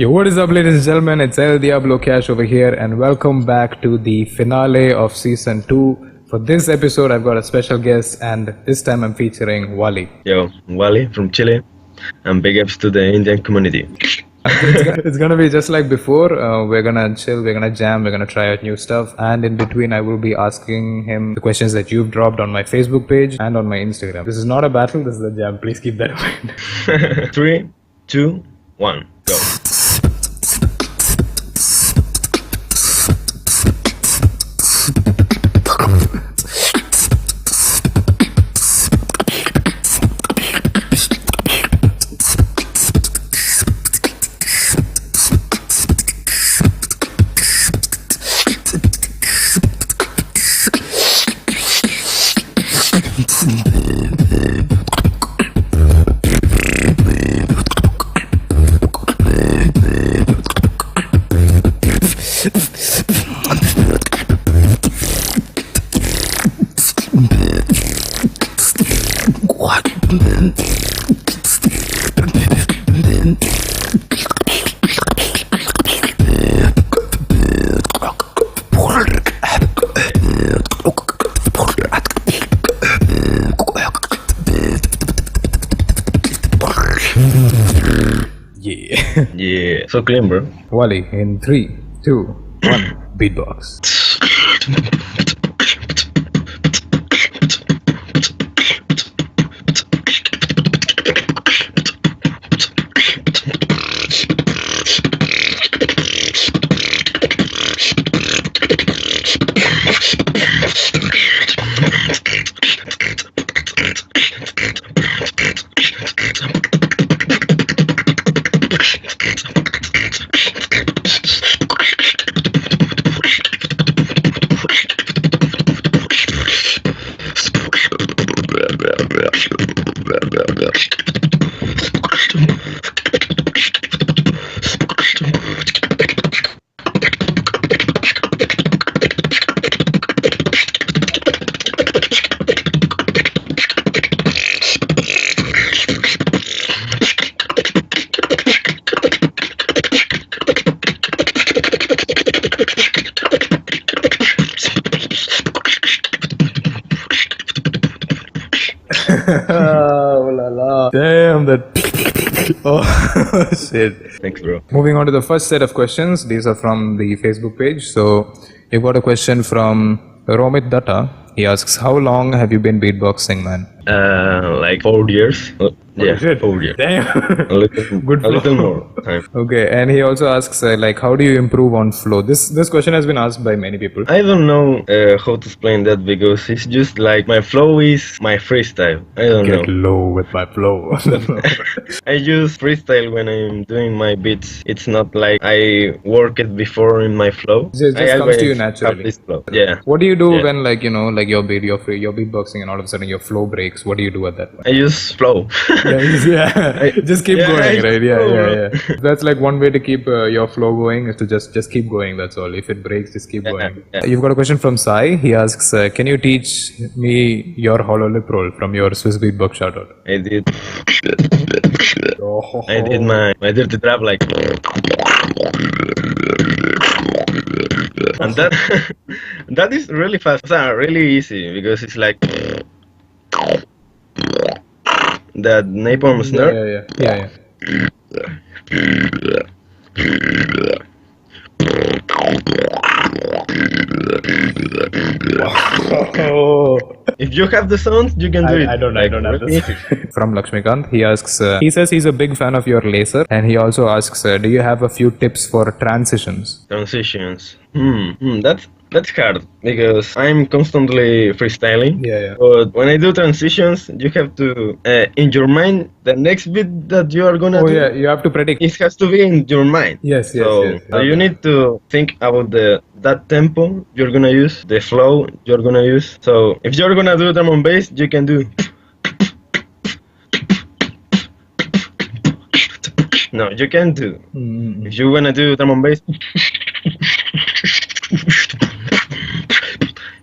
Yo, what is up, ladies and gentlemen? It's El Diablo Kash over here, and welcome back to the finale of season 2. For this episode, I've got a special guest, and this time I'm featuring Waali. Yo, Waali from Chile, and big ups to the Indian community. It's gonna be just like before. We're gonna chill, we're gonna jam, we're gonna try out new stuff, and in between, I will be asking him the questions that you've dropped on my Facebook page and on my Instagram. This is not a battle, this is a jam. Please keep that in mind. 3, 2, 1, go. Yeah, so clean, bro. Waali, in 3, 2, 1, beatbox. Oh la la. Damn that. Oh shit. Thanks, bro. Moving on to the first set of questions. These are from the Facebook page. So you've got a question from Romit Datta. He asks, how long have you been beatboxing, man? Like 4 years. Yeah, 4 years. Damn. A little, Good a little flow. more time. Okay, and he also asks, how do you improve on flow? This question has been asked by many people. I don't know how to explain that because it's just like my flow is my freestyle. I don't Get know. low with my flow. I use freestyle when I'm doing my beats. It's not like I work it before in my flow. Just I comes to you always naturally. have this flow. Yeah. What do you do Yeah. when you're beatboxing and all of a sudden your flow breaks? What do you do at that point? I use flow. Just keep Yeah, going, I right? flow, Yeah. That's like one way to keep your flow going is to just keep going. That's all. If it breaks, just keep going. yeah. You've got a question from Sai. He asks, can you teach me your hollow lip roll from your Swiss beatbox shoutout? I did. I did my dirty trap like. And that is really fast, really easy because it's like that napalm snare. Yeah. If you have the sound, you can do it. I don't have really this. From Lakshmikant, he asks, he says he's a big fan of your laser, and he also asks, do you have a few tips for transitions? Transitions. That's hard because I'm constantly freestyling. Yeah. But when I do transitions, you have to in your mind the next beat that you are gonna do. Yeah, you have to predict. It has to be in your mind. Yes. So you need to think about that tempo you're gonna use, the flow you're gonna use. So if you're gonna do drum and bass, you can do. No, you can do. If you wanna do drum and bass.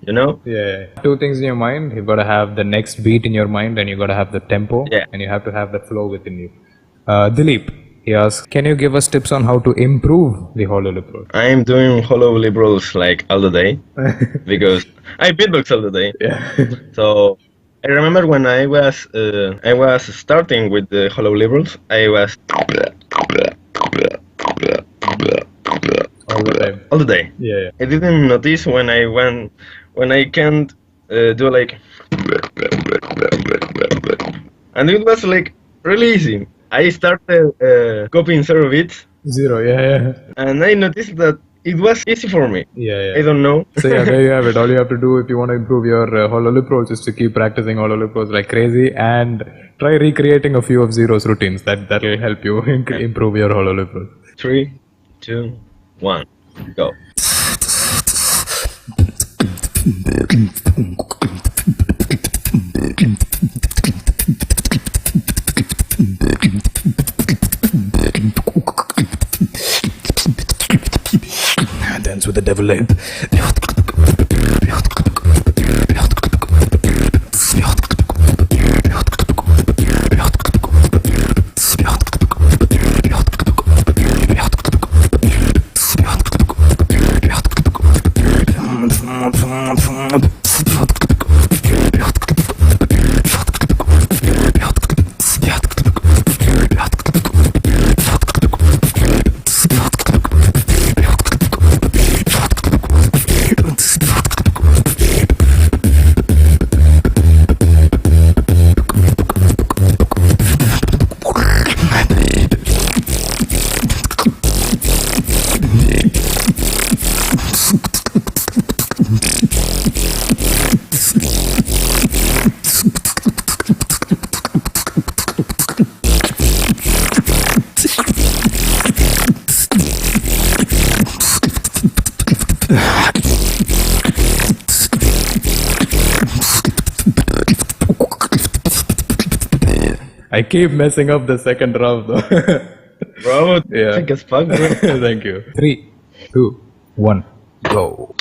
You know? Yeah. Two things in your mind. You've got to have the next beat in your mind, and you've got to have the tempo, Yeah. and you have to have the flow within you. Dilip, He asks, can you give us tips on how to improve the hollow lip roll? I am doing hollow lip rolls like all the day because I beatbox all the day. Yeah. So I remember when I was starting with the hollow lip rolls, I was All the time. all the day. Yeah. I didn't notice when I can't do like, and it was like really easy. I started copying 0 beats, Zero. Yeah. and I noticed that it was easy for me. Yeah. I don't know. So yeah, there you have it. All you have to do if you want to improve your hollow lip rolls is to keep practicing hollow lip rolls like crazy and try recreating a few of Zero's routines. That will help you improve your hollow lip rolls. 3, 2, 1, go. Dance with the devil lip. I keep messing up the second round though. Bro, Yeah. thick as fuck, bro. Thank you. 3, 2, 1, go.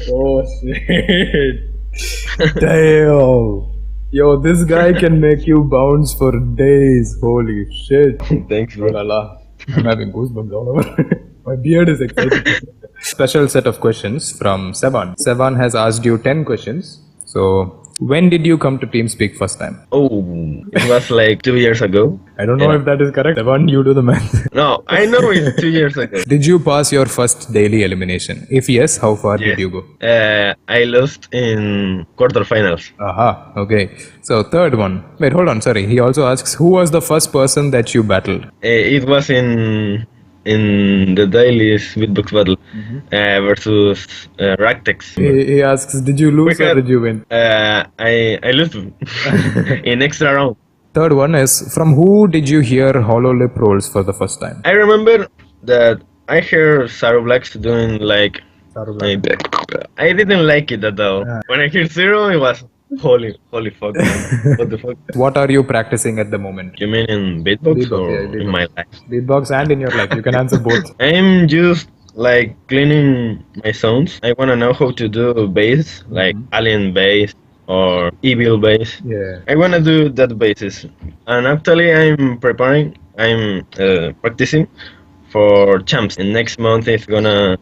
Oh shit. Damn. Yo, this guy can make you bounce for days. Holy shit. Thanks, bro. Lala. I'm having goosebumps all over. My beard is excited. Special set of questions from Sevan. Sevan has asked you 10 questions. So, when did you come to TeamSpeak first time? Oh, it was like 2 years ago. I don't know if that is correct. Sevan, you do the math. No, I know it's 2 years ago. Did you pass your first daily elimination? If yes, how far did you go? I lost in quarterfinals. Aha, okay. So, third one. Wait, hold on, sorry. He also asks, who was the first person that you battled? It was in the dailies beatbox battle versus Ractex. He asks, did you lose or did you win? I lost in extra round. Third one is, from who did you hear hollow lip rolls for the first time? I remember that I heard Saru Blacks doing like, I didn't like it at all. When I heard Zero, it was holy fuck, man. What the fuck? What are you practicing at the moment? You mean in beatbox or yeah, in my life? Beatbox and in your life. You can answer both. I'm just like cleaning my sounds. I want to know how to do bass, like alien bass or evil bass. Yeah. I want to do that basses. And actually I'm preparing I'm practicing for champs, and next month is gonna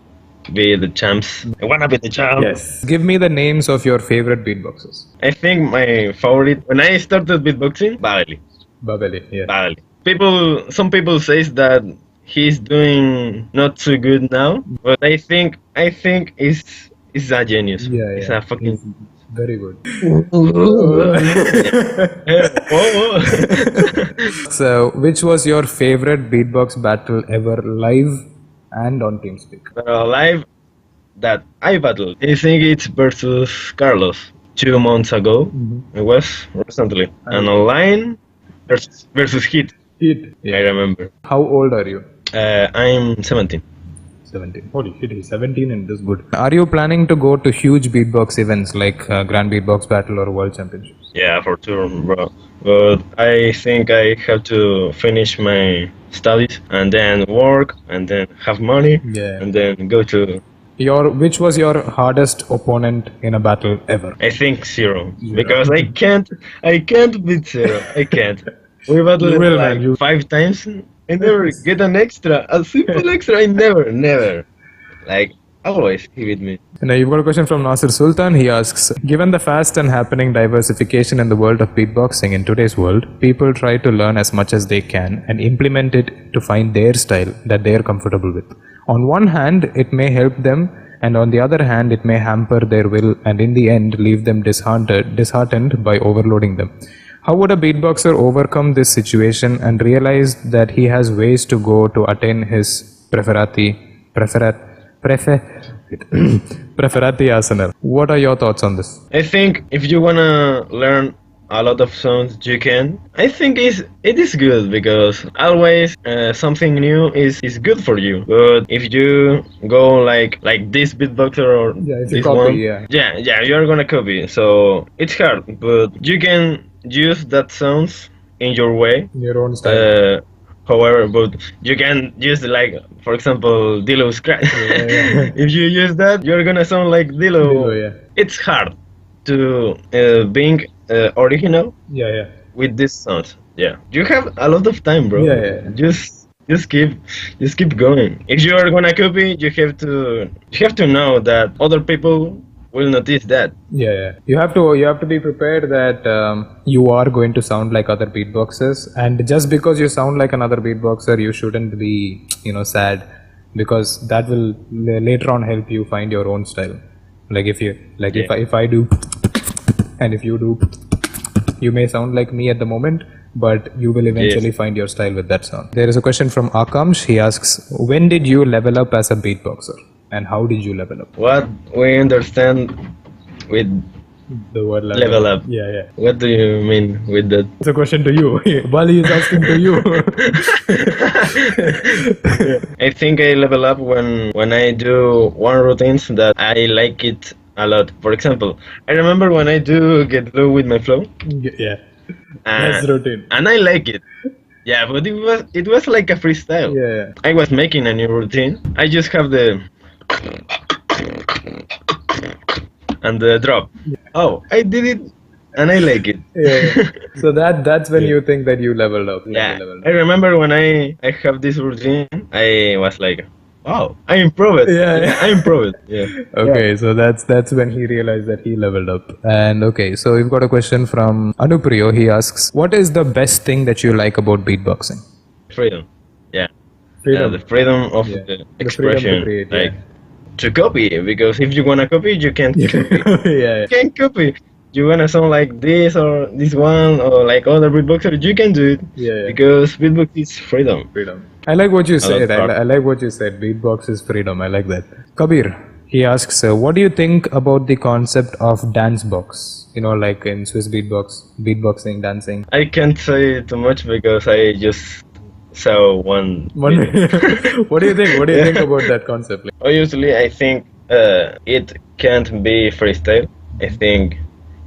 be the champs. I wanna be the champ. Yes. Give me the names of your favorite beatboxers. I think my favorite when I started beatboxing, Waali. Babeli, yeah. Waali. Some people says that he's doing not so good now, but I think he's a genius. Yeah, He's yeah. a fucking. Very good. Oh. So, which was your favorite beatbox battle ever, live and on TeamSpeak? Live that I battled. I think it's versus Carlos 2 months ago. It was recently. And online versus Hit. Hit. I remember. How old are you? I'm 17. 17. Holy shit, he's 17 and this good. Are you planning to go to huge beatbox events like Grand Beatbox Battle or World Championships? Yeah, for sure, bro. But I think I have to finish my studies and then work and then have money and then go to. Which was your hardest opponent in a battle ever? I think Zero. Because I can't beat Zero. I can't. We battled like 5 times. I never get a simple extra. I never. Like, always he beat me. Now you've got a question from Nasir Sultan. He asks, given the fast and happening diversification in the world of beatboxing in today's world, people try to learn as much as they can and implement it to find their style that they are comfortable with. On one hand, it may help them, and on the other hand, it may hamper their will and in the end leave them disheartened by overloading them. How would a beatboxer overcome this situation and realize that he has ways to go to attain his preferati arsenal? What are your thoughts on this? I think if you wanna learn a lot of songs, you can. I think it is good because always something new is good for you. But if you go like this beatboxer or this one, you're gonna copy. So it's hard, but you can use that sounds in your way, your own style. However, but you can use like, for example, Dilo's crash. If you use that, you're gonna sound like Dilo. It's hard to being original. With this sound. You have a lot of time, bro. Just keep going. If you are gonna copy, you have to know that other people will notice that. You have to be prepared that you are going to sound like other beatboxers, and just because you sound like another beatboxer, you shouldn't be sad, because that will later on help you find your own style. Like if I do and if you do, you may sound like me at the moment, but you will eventually find your style with that sound. There is a question from Akamsh. He asks, when did you level up as a beatboxer? And how did you level up? What we understand with the word level up. What do you mean with that? It's a question to you. Waali is asking to you. I think I level up when I do one routines that I like it a lot. For example, I remember when I do Get Low with my flow. That's routine. And I like it. But it was like a freestyle. I was making a new routine. I just have the and the drop. Oh, I did it and I like it. So that's when you think that you leveled up. I remember when I have this routine, I was like, wow, I improved. I improved. Okay, so that's when he realized that he leveled up. And okay, so we've got a question from Anupriyo. He asks, what is the best thing that you like about beatboxing? Freedom. The freedom of the expression. The freedom to create, to copy, because if you wanna copy, you can't copy. You can't copy. You wanna sound like this or this one or like other beatboxers, you can do it. Because beatbox is freedom. I like what you said. I like what you said. Beatbox is freedom. I like that. Kabir, he asks, what do you think about the concept of dance box? Like in Swiss beatboxing, dancing. I can't say too much because I just saw one. What do you think? What do you think about that concept? Obviously, I think it can't be freestyle. I think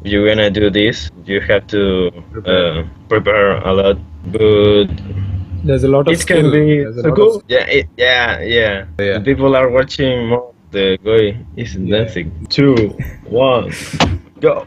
if you're gonna do this, you have to prepare a lot. But there's a lot of skill. It can be so cool. The people are watching more. The guy is dancing. 2, 1, go.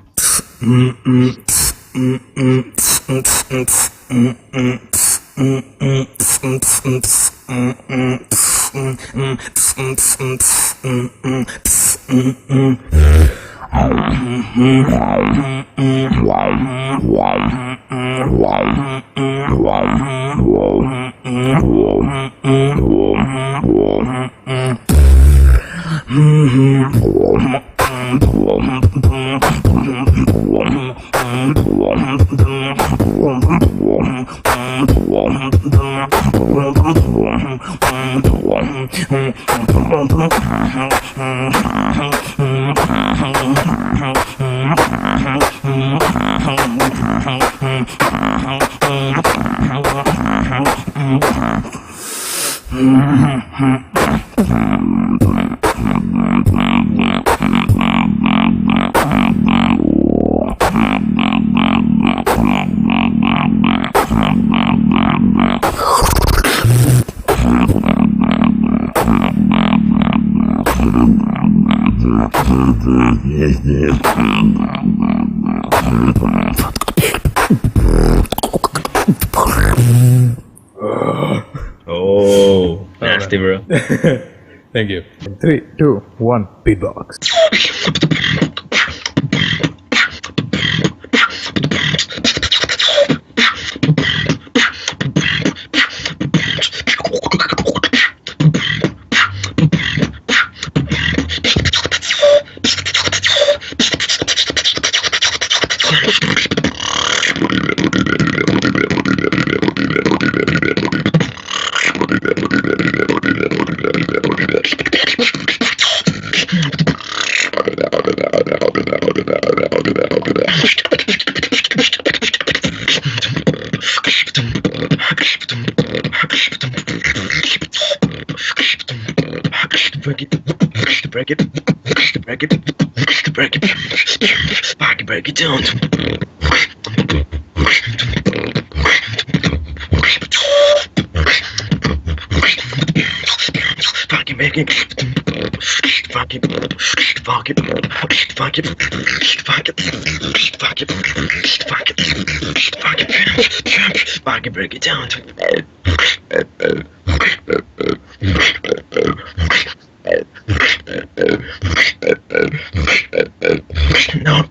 Oh, nasty, bro. Thank you. 3, 2, 1, beatbox. Break it down. Break it down. No.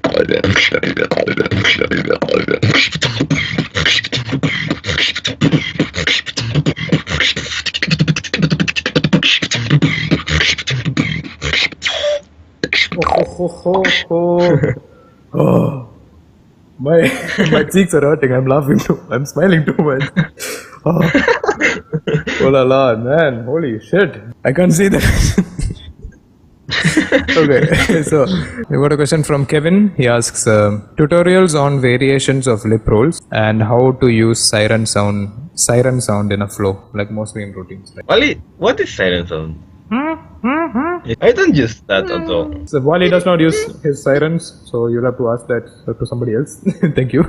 Oh, my cheeks are hurting. I'm laughing too. I'm smiling too much. Oh, oh la la, man! Holy shit! I can't see that. Okay, so we got a question from Kevin. He asks tutorials on variations of lip rolls and how to use siren sound in a flow, like mostly in routines. Waali, what is siren sound? I don't use that at all. So Waali does not use his sirens, so you'll have to ask that to somebody else. Thank you.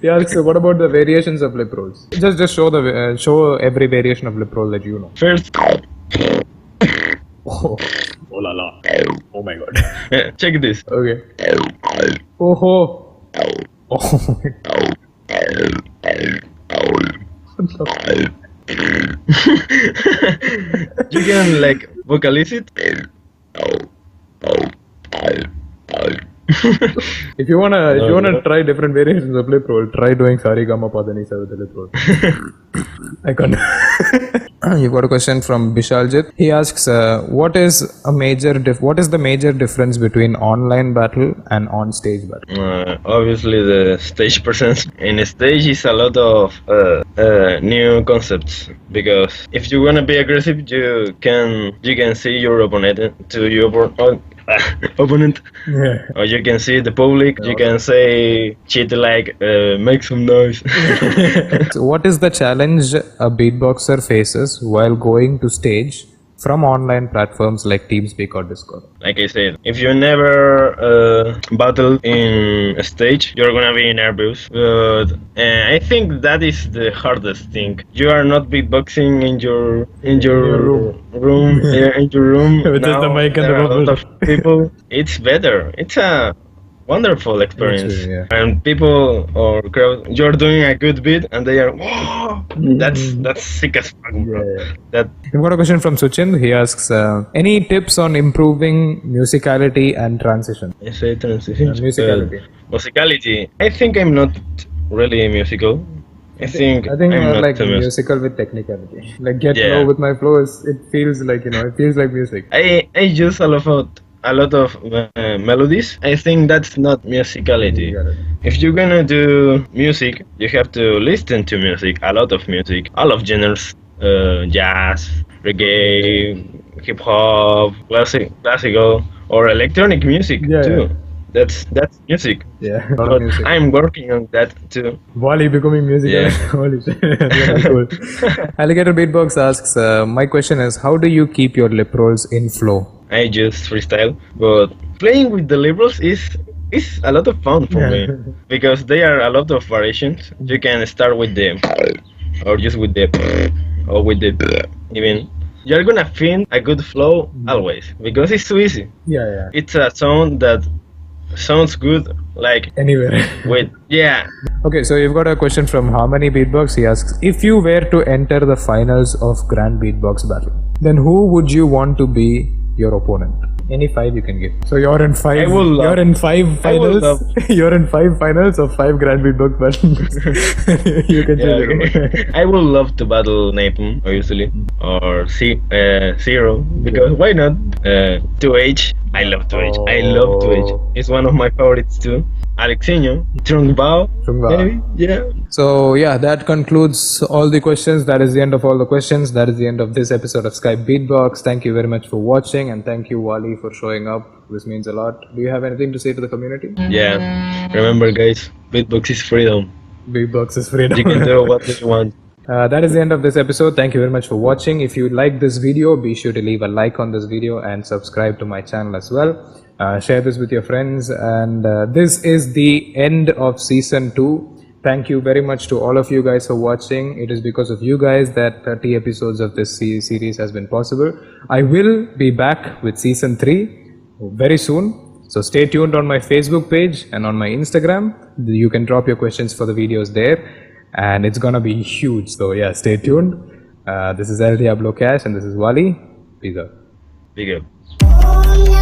He asks, what about the variations of lip rolls? Just show every variation of lip roll that you know. First. Oh la la. Oh my god. Yeah, check this. Okay. Oh ho. Oh. You can like vocalize it. If you wanna try different variations of lip roll, try doing Sarigama Padanisa with the lip roll. I can't. You've got a question from Bishaljit. He asks, what is the major difference between online battle and on-stage battle? Obviously, the stage presence. In a stage is a lot of new concepts, because if you wanna be aggressive, you can see your opponent opponent, Yeah. or you can see the public. You can say shit like make some noise. So what is the challenge a beatboxer faces while going to stage from online platforms like TeamSpeak or Discord? Like I said, if you never battle in a stage, you're gonna be nervous. But I think that is the hardest thing. You are not beatboxing in your room. In your room. With just the mic and there the are a lot bubble. of people. It's better. It's a wonderful experience. Yeah. And people or crowd, you're doing a good beat, and they are, whoa, that's sick as fuck, bro. That We've got a question from Suchin. He asks, any tips on improving musicality and transition? I say transition. Musicality. Musicality. I think I'm not really musical. I think I'm not like the musical with technicality. Like get Yeah. low with my flows. It feels like it feels like music. I use a lot of melodies. I think that's not musicality. If you're gonna do music, you have to listen to music, a lot of music, all of genres, jazz, reggae, hip hop, classical, or electronic music too. Yeah. That's music. Yeah, a lot But of music. I'm working on that too. Waali becoming music. Yeah. Holy shit. That's cool. Alligator Beatbox asks, my question is, how do you keep your lip rolls in flow? I just freestyle, but playing with the liberals is a lot of fun for me because there are a lot of variations. You can start with the or just with the or with the even. You're gonna find a good flow always because it's too easy. Yeah. It's a sound that sounds good like Anywhere. with Okay, so you've got a question from Harmony Beatbox. He asks, if you were to enter the finals of Grand Beatbox Battle, then who would you want to be your opponent? Any 5 you can give. So you're in 5. You're in 5 finals. You're in 5 finals of 5 Grand Beatbox battles. You can choose. okay. I would love to battle Napalm, obviously, or Zero, because why not? 2H. I love 2H. I love 2H. It's one of my favorites too. Alexinho, Trung Bao, maybe? Yeah. So yeah, that concludes all the questions. That is the end of all the questions. That is the end of this episode of Skype Beatbox. Thank you very much for watching, and thank you, Waali, for showing up. This means a lot. Do you have anything to say to the community? Yeah. Remember, guys, beatbox is freedom. Beatbox is freedom. You can do what you want. That is the end of this episode. Thank you very much for watching. If you like this video, be sure to leave a like on this video and subscribe to my channel as well. Share this with your friends, and this is the end of season 2. Thank you very much to all of you guys for watching. It is because of you guys that 30 episodes of this series has been possible. I will be back with season 3 very soon. So stay tuned on my Facebook page and on my Instagram. You can drop your questions for the videos there, and it's gonna be huge. So yeah, stay tuned. This is Diablo Kash, and this is Waali. Peace out. Big up.